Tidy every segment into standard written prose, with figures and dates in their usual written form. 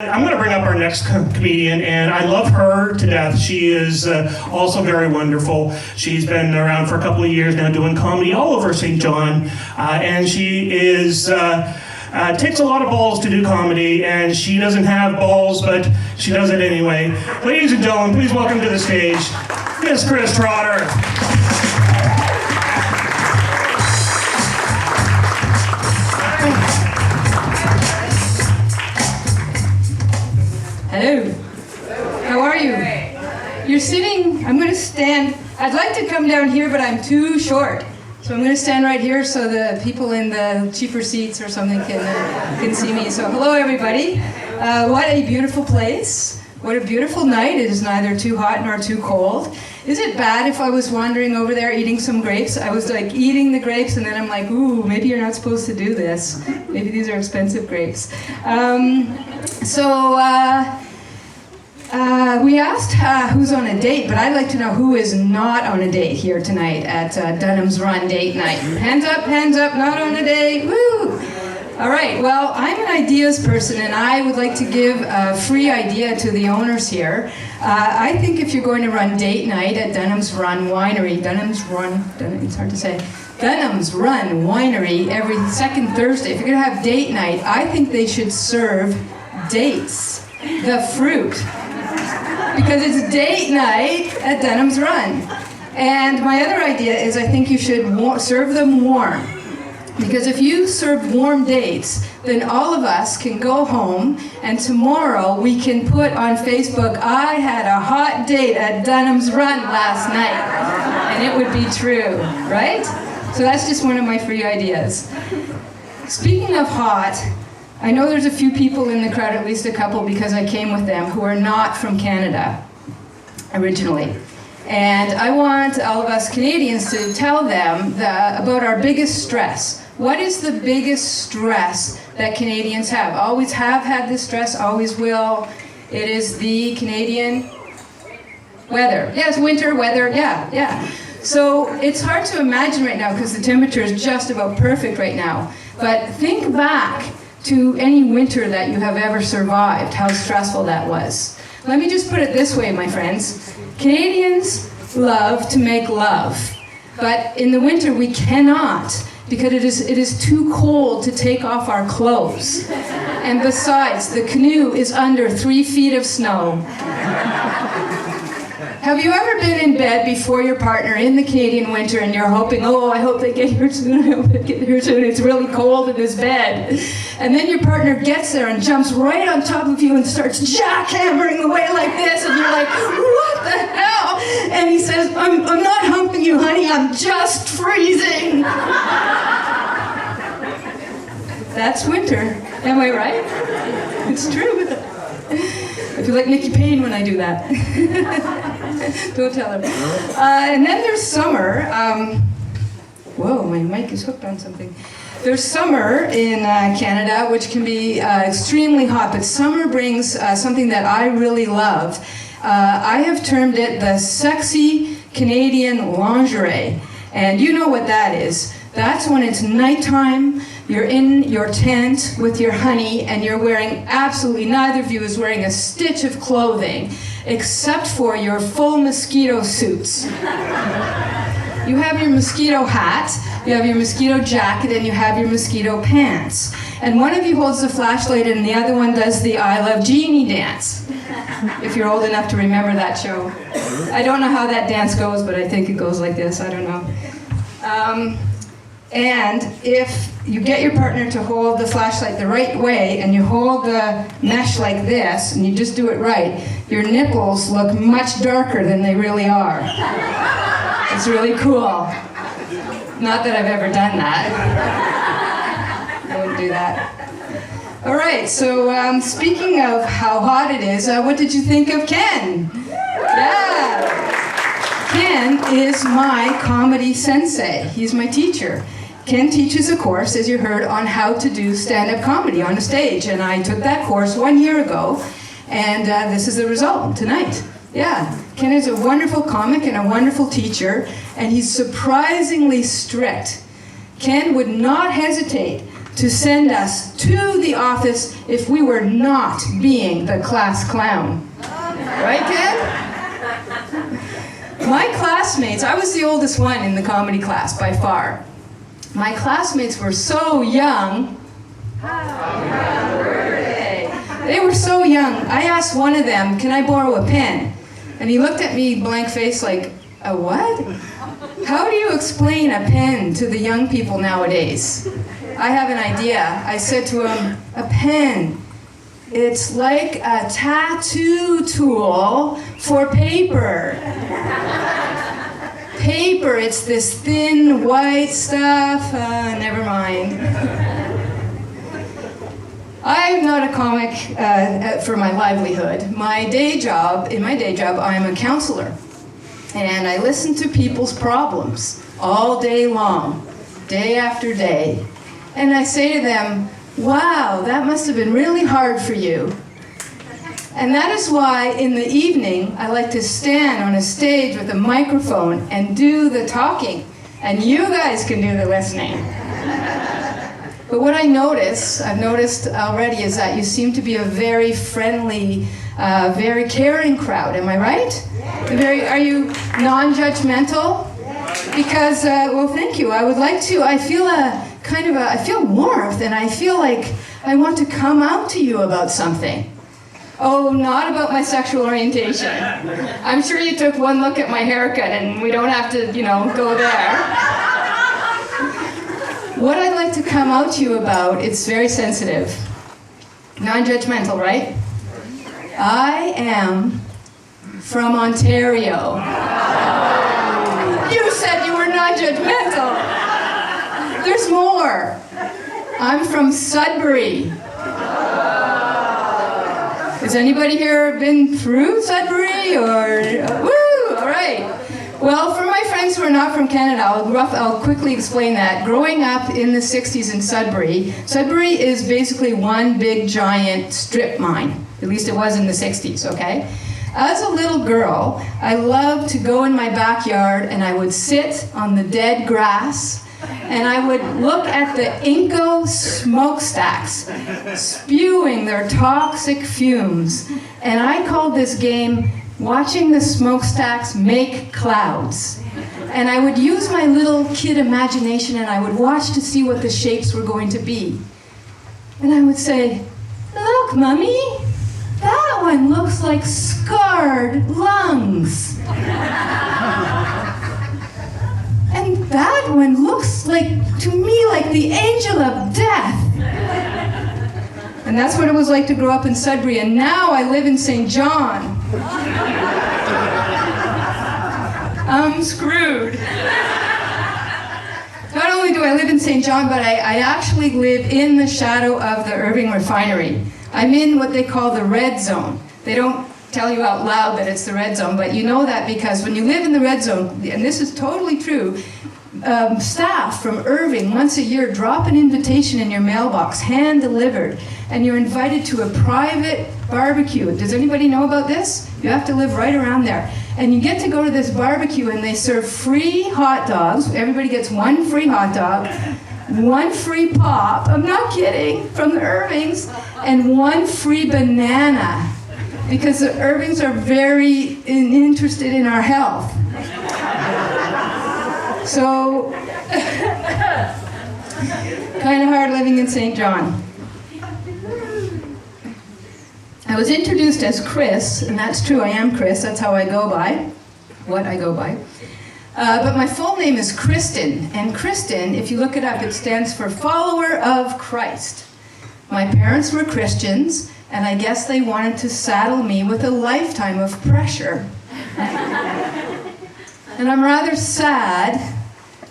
I'm going to bring up our next comedian, and I love her to death. She is also very wonderful. She's been around for a couple of years now doing comedy all over St. John, and she is takes a lot of balls to do comedy, and she doesn't have balls, but she does it anyway. Ladies and gentlemen, please welcome to the stage Miss Kris Trotter. Hello. How are you? You're sitting, I'm going to stand. I'd like to come down here, but I'm too short. So I'm going to stand right here so the people in the cheaper seats or something can see me. So hello, everybody. What a beautiful place. What a beautiful night. It is neither too hot nor too cold. Is it bad if I was wandering over there eating some grapes? I was like eating the grapes and then I'm like, ooh, maybe you're not supposed to do this. Maybe these are expensive grapes. We asked who's on a date, but I'd like to know who is not on a date here tonight at Dunhams Run Date Night. Hands up, not on a date, woo! All right, well, I'm an ideas person and I would like to give a free idea to the owners here. I think if you're going to run date night at Dunhams Run Winery, it's hard to say, Dunhams Run Winery every second Thursday, if you're gonna have date night, I think they should serve dates, the fruit. Because it's date night at Dunhams Run. And my other idea is I think you should serve them warm. Because if you serve warm dates, then all of us can go home and tomorrow we can put on Facebook, I had a hot date at Dunhams Run last night. And it would be true, right? So that's just one of my free ideas. Speaking of hot, I know there's a few people in the crowd, at least a couple, because I came with them, who are not from Canada originally. And I want all of us Canadians to tell them about our biggest stress. What is the biggest stress that Canadians have? Always have had this stress, always will. It is the Canadian weather. Yes, winter weather, yeah. So it's hard to imagine right now because the temperature is just about perfect right now. But think back to any winter that you have ever survived, how stressful that was. Let me just put it this way, my friends. Canadians love to make love, but in the winter we cannot because it is too cold to take off our clothes. And besides, the canoe is under 3 feet of snow. Have you ever been in bed before your partner in the Canadian winter and you're hoping, oh, I hope they get here soon, I hope they get here soon, it's really cold in this bed. And then your partner gets there and jumps right on top of you and starts jackhammering away like this and you're like, what the hell? And he says, I'm not humping you, honey, I'm just freezing. That's winter, am I right? It's true. I feel like Nikki Payne when I do that. Don't tell her. And then there's summer. Whoa, my mic is hooked on something. There's summer in Canada, which can be extremely hot, but summer brings something that I really love. I have termed it the sexy Canadian lingerie. And you know what that is. That's when it's nighttime, you're in your tent with your honey, and you're wearing absolutely, neither of you is wearing a stitch of clothing, except for your full mosquito suits. You have your mosquito hat, you have your mosquito jacket, and you have your mosquito pants. And one of you holds the flashlight and the other one does the I Love Jeannie dance. If you're old enough to remember that show. I don't know how that dance goes, but I think it goes like this, I don't know. And if you get your partner to hold the flashlight the right way and you hold the mesh like this and you just do it right, your nipples look much darker than they really are. It's really cool. Not that I've ever done that. I wouldn't do that. All right, so speaking of how hot it is, what did you think of Ken? Yeah. Ken is my comedy sensei. He's my teacher. Ken teaches a course, as you heard, on how to do stand-up comedy on a stage. And I took that course 1 year ago, and this is the result tonight. Yeah, Ken is a wonderful comic and a wonderful teacher, and he's surprisingly strict. Ken would not hesitate to send us to the office if we were not being the class clown. Right, Ken? My classmates, I was the oldest one in the comedy class by far. My classmates were so young. They were so young. I asked one of them, can I borrow a pen? And he looked at me blank face like, a what? How do you explain a pen to the young people nowadays? I have an idea. I said to him, a pen. It's like a tattoo tool for paper. Paper, it's this thin white stuff. Never mind. I'm not a comic for my livelihood. In my day job, I'm a counselor. And I listen to people's problems all day long, day after day. And I say to them, wow, that must have been really hard for you. And that is why in the evening, I like to stand on a stage with a microphone and do the talking. And you guys can do the listening. But what I've noticed already is that you seem to be a very friendly, very caring crowd. Am I right? Are you non-judgmental? Because, well, thank you. I would like to. I feel I feel warmth, and I feel like I want to come out to you about something. Oh, not about my sexual orientation. I'm sure you took one look at my haircut, and we don't have to, go there. What I'd like to come out to you about, it's very sensitive. Non-judgmental, right? I am from Ontario. You said you were non-judgmental. There's more. I'm from Sudbury. Has anybody here been through Sudbury or? Woo! All right. Well, for my friends who are not from Canada, I'll quickly explain that. Growing up in the 60s in Sudbury is basically one big giant strip mine. At least it was in the 60s, okay? As a little girl, I loved to go in my backyard and I would sit on the dead grass and I would look at the Inco smokestacks spewing their toxic fumes. And I called this game watching the smokestacks make clouds. And I would use my little kid imagination and I would watch to see what the shapes were going to be. And I would say, look, Mummy, that one looks like scarred lungs. And that one looks to me like the angel of death. And that's what it was like to grow up in Sudbury. And now I live in St. John. I'm screwed. Not only do I live in St. John, but I actually live in the shadow of the Irving refinery. I'm in what they call the red zone. They don't tell you out loud that it's the red zone, but you know that because when you live in the red zone, and this is totally true, staff from Irving once a year drop an invitation in your mailbox, hand delivered, and you're invited to a private barbecue. Does anybody know about this? You have to live right around there. And you get to go to this barbecue and they serve free hot dogs. Everybody gets one free hot dog, one free pop, I'm not kidding, from the Irvings, and one free banana. Because the Irvings are very interested in our health. So, kind of hard living in St. John. I was introduced as Kris, and that's true, I am Kris, that's how I go by, what I go by. But my full name is Kristen, and Kristen, if you look it up, it stands for Follower of Christ. My parents were Christians, and I guess they wanted to saddle me with a lifetime of pressure. And I'm rather sad,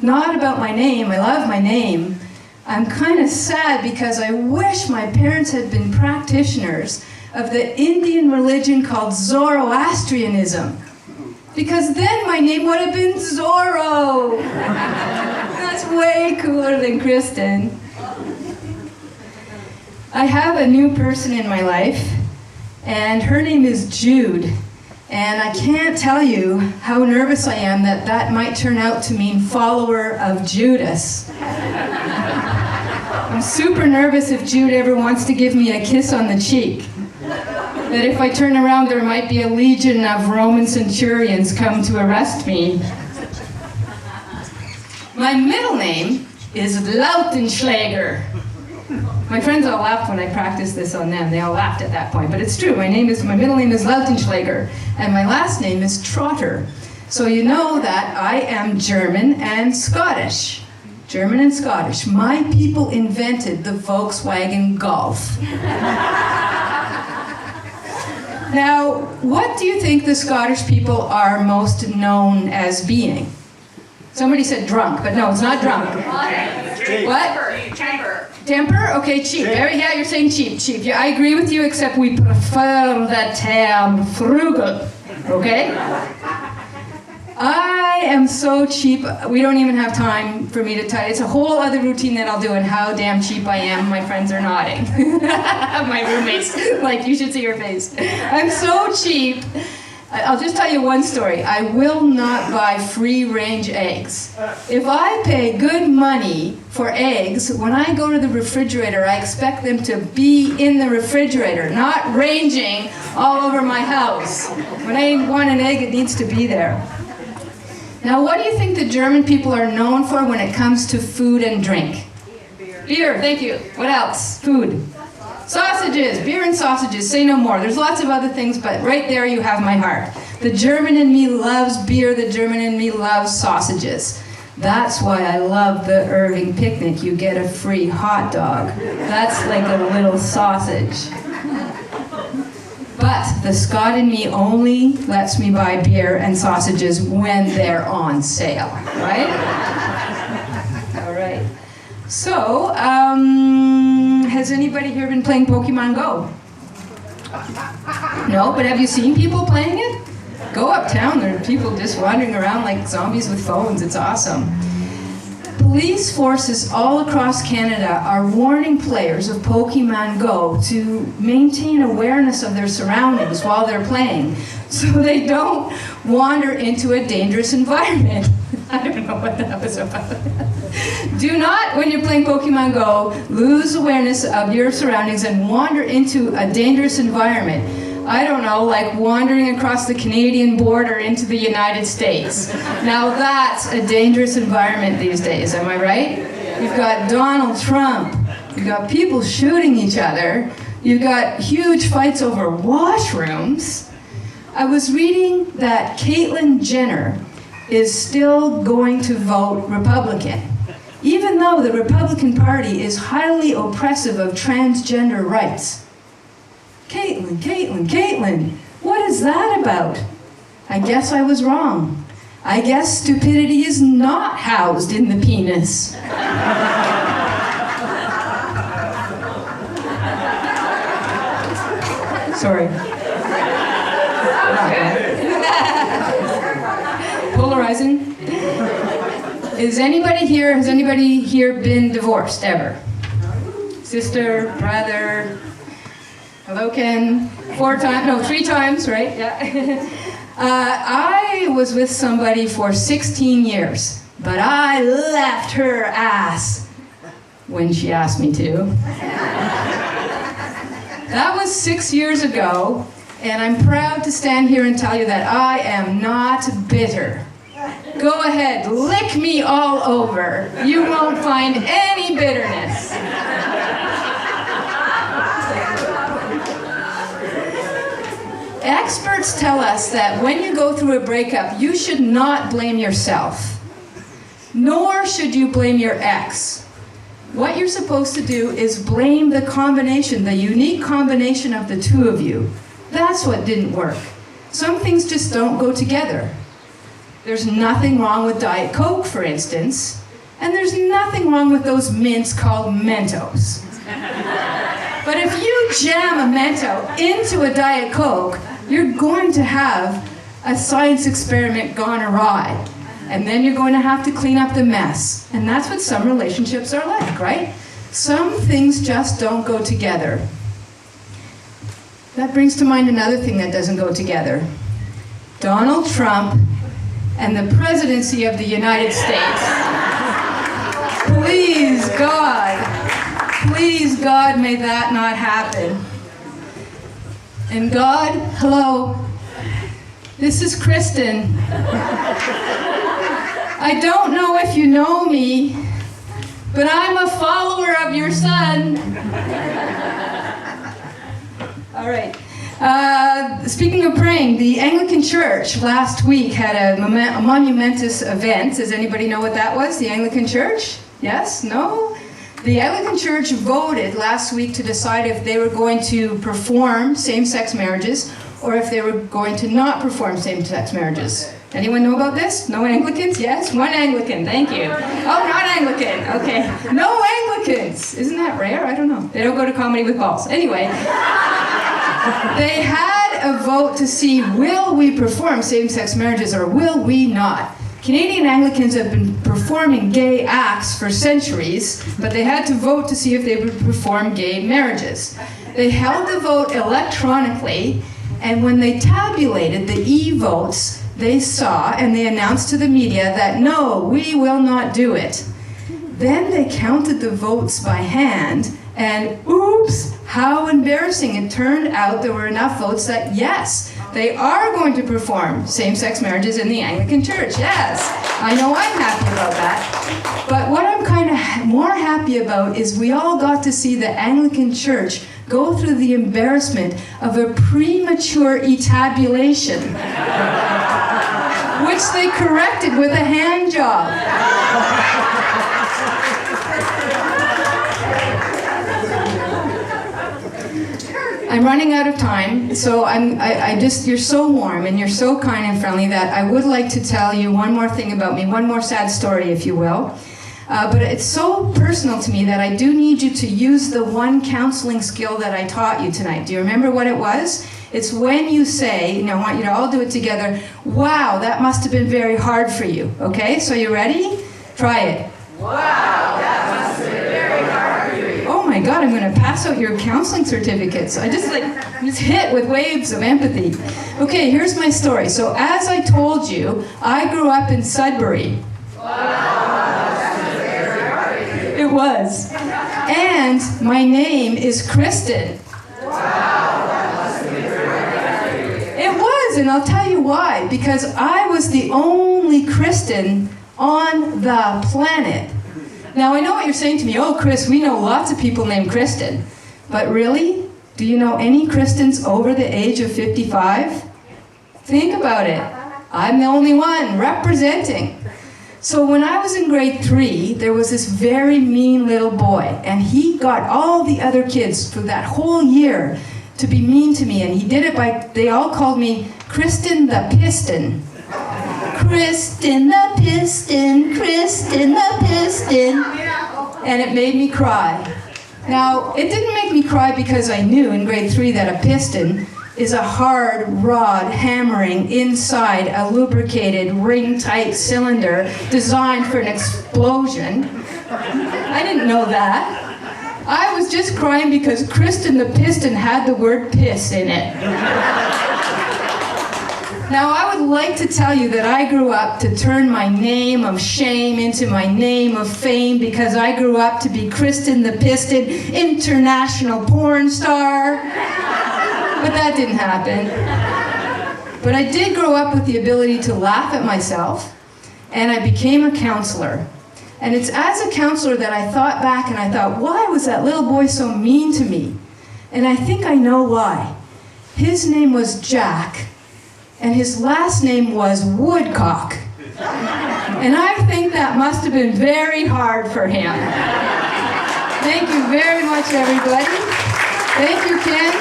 not about my name, I love my name. I'm kind of sad because I wish my parents had been practitioners of the Indian religion called Zoroastrianism. Because then my name would have been Zorro. That's way cooler than Kristen. I have a new person in my life, and her name is Jude. And I can't tell you how nervous I am that might turn out to mean follower of Judas. I'm super nervous if Jude ever wants to give me a kiss on the cheek. That if I turn around, there might be a legion of Roman centurions come to arrest me. My middle name is Lautenschläger. My friends all laughed when I practiced this on them. They all laughed at that point, but it's true. My middle name is Lautenschläger, and my last name is Trotter. So you know that I am German and Scottish. German and Scottish. My people invented the Volkswagen Golf. Now, what do you think the Scottish people are most known as being? Somebody said drunk, but no, it's not drunk. What? Temper? Okay, cheap. Yeah, you're saying cheap. Yeah, I agree with you, except we prefer the term frugal. Okay? I am so cheap, we don't even have time for me to tell you. It's a whole other routine that I'll do on how damn cheap I am. My friends are nodding. My roommates, like, you should see her face. I'm so cheap. I'll just tell you one story. I will not buy free-range eggs. If I pay good money for eggs, when I go to the refrigerator, I expect them to be in the refrigerator, not ranging all over my house. When I want an egg, it needs to be there. Now, what do you think the German people are known for when it comes to food and drink? Beer, thank you. What else? Food. Sausages, beer and sausages, say no more. There's lots of other things, but right there you have my heart. The German in me loves beer, the German in me loves sausages. That's why I love the Irving picnic. You get a free hot dog. That's like a little sausage. But the Scot in me only lets me buy beer and sausages when they're on sale, right? All right. So, has anybody here been playing Pokemon Go? No, but have you seen people playing it? Go uptown, there are people just wandering around like zombies with phones. It's awesome. Police forces all across Canada are warning players of Pokemon Go to maintain awareness of their surroundings while they're playing, so they don't wander into a dangerous environment. I don't know what that was about. Do not, when you're playing Pokemon Go, lose awareness of your surroundings and wander into a dangerous environment. I don't know, like wandering across the Canadian border into the United States. Now that's a dangerous environment these days, am I right? You've got Donald Trump, you've got people shooting each other, you've got huge fights over washrooms. I was reading that Caitlyn Jenner is still going to vote Republican, even though the Republican Party is highly oppressive of transgender rights. Caitlyn, what is that about? I guess I was wrong. I guess stupidity is not housed in the penis. Sorry. Polarizing. Has anybody here been divorced ever? Sister, brother? Hello, Ken. 3 times, right? Yeah. I was with somebody for 16 years, but I left her ass when she asked me to. That was 6 years ago, and I'm proud to stand here and tell you that I am not bitter. Go ahead, lick me all over. You won't find any bitterness. Experts tell us that when you go through a breakup, you should not blame yourself, nor should you blame your ex. What you're supposed to do is blame the combination, the unique combination of the two of you. That's what didn't work. Some things just don't go together. There's nothing wrong with Diet Coke, for instance, and there's nothing wrong with those mints called Mentos. But if you jam a Mento into a Diet Coke, you're going to have a science experiment gone awry. And then you're going to have to clean up the mess. And that's what some relationships are like, right? Some things just don't go together. That brings to mind another thing that doesn't go together. Donald Trump and the presidency of the United States. Please, God, Please, God, may that not happen. And God, hello, this is Kristen. I don't know if you know me, but I'm a follower of your son. All right. Speaking of praying, the Anglican Church last week had a monumentous event. Does anybody know what that was? The Anglican Church? Yes? No? The Anglican Church voted last week to decide if they were going to perform same-sex marriages or if they were going to not perform same-sex marriages. Anyone know about this? No Anglicans? Yes? One Anglican, thank you. Oh, not Anglican, okay. No Anglicans! Isn't that rare? I don't know. They don't go to Comedy with Balls. Anyway, they had a vote to see, will we perform same-sex marriages or will we not? Canadian Anglicans have been performing gay acts for centuries, but they had to vote to see if they would perform gay marriages. They held the vote electronically, and when they tabulated the e-votes, they saw and they announced to the media that no, we will not do it. Then they counted the votes by hand, and oops, how embarrassing. It turned out there were enough votes that yes, they are going to perform same-sex marriages in the Anglican Church. Yes, I know I'm happy about that. But what I'm kind of more happy about is we all got to see the Anglican Church go through the embarrassment of a premature etabulation, which they corrected with a hand job. I'm running out of time, so you're so warm and you're so kind and friendly that I would like to tell you one more thing about me, one more sad story, if you will. But it's so personal to me that I do need you to use the one counseling skill that I taught you tonight. Do you remember what it was? It's when you say, I want you to all do it together, wow, that must have been very hard for you. Okay, so you ready? Try it. Wow, that must have been very hard for you. Oh my God, I'm going to pass out your counseling certificates. I just hit with waves of empathy. Okay, here's my story. So as I told you, I grew up in Sudbury. It was. And my name is Kristen. It was, and I'll tell you why. Because I was the only Kristen on the planet. Now, I know what you're saying to me. Oh, Kris, we know lots of people named Kristen. But really? Do you know any Kristens over the age of 55? Think about it. I'm the only one representing. So when I was in grade 3, there was this very mean little boy, and he got all the other kids for that whole year to be mean to me, and he did it they all called me Kristen the Piston. Kristen the Piston, Kristen the Piston. And it made me cry. Now, it didn't make me cry because I knew in grade 3 that a piston is a hard rod hammering inside a lubricated ring-tight cylinder designed for an explosion. I didn't know that. I was just crying because Kristen the Piston had the word piss in it. Now, I would like to tell you that I grew up to turn my name of shame into my name of fame because I grew up to be Kristen the Piston, international porn star. But that didn't happen. But I did grow up with the ability to laugh at myself, and I became a counselor. And it's as a counselor that I thought back and I thought, why was that little boy so mean to me? And I think I know why. His name was Jack, and his last name was Woodcock. And I think that must have been very hard for him. Thank you very much, everybody. Thank you, Ken.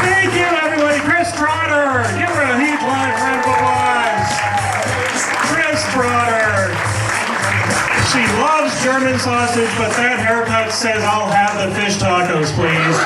Thank you, everybody. Kris Trotter. Give her a huge round of applause. Kris Trotter. She loves German sausage, but that haircut says I'll have the fish tacos, please.